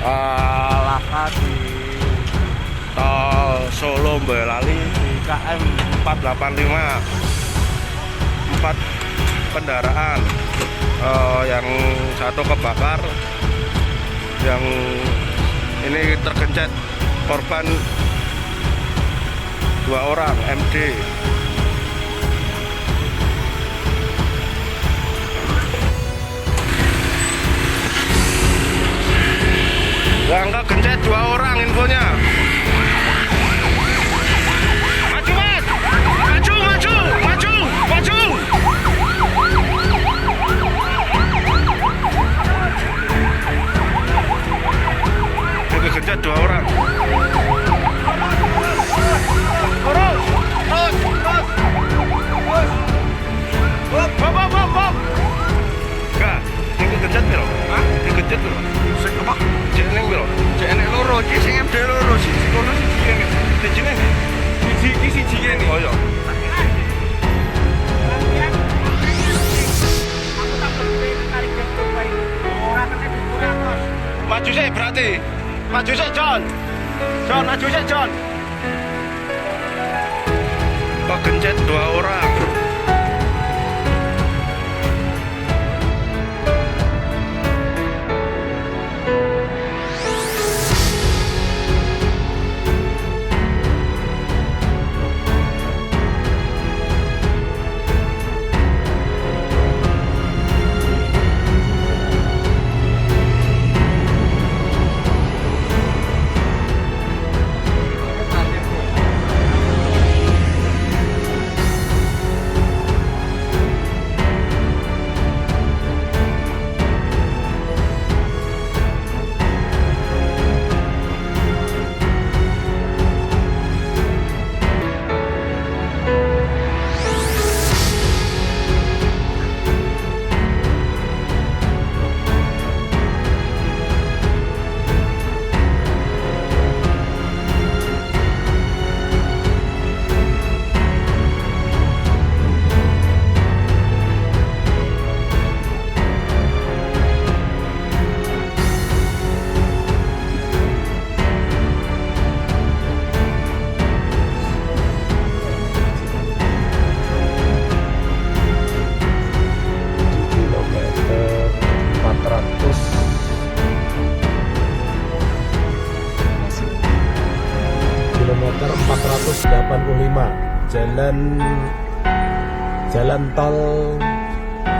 laka di tol Solo Boyolali di KM 485. 4 kendaraan, yang satu kebakar, yang ini tergencet, korban 2 orang MD. Yang kegencet 2 orang infonya. Maju mas, maju, maju, maju, maju. Yang kegencet 2 orang. Terus, terus, terus. Hop, hop, hop, hop. Enggak, yang kegencet piro? Hah? Kegencet piro? Sing apa? Jeneng piro? Jeneng loro, iki sing MD loro, siji kono siji kene. Jeneng siji kene. Oh iya. Maju sih berarti. Maju sih John. John, maju sih John. Kegencet 2 orang. Kilometer 485 jalan tol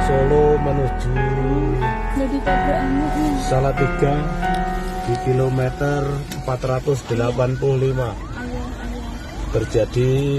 Solo menuju Salatiga di kilometer 485 terjadi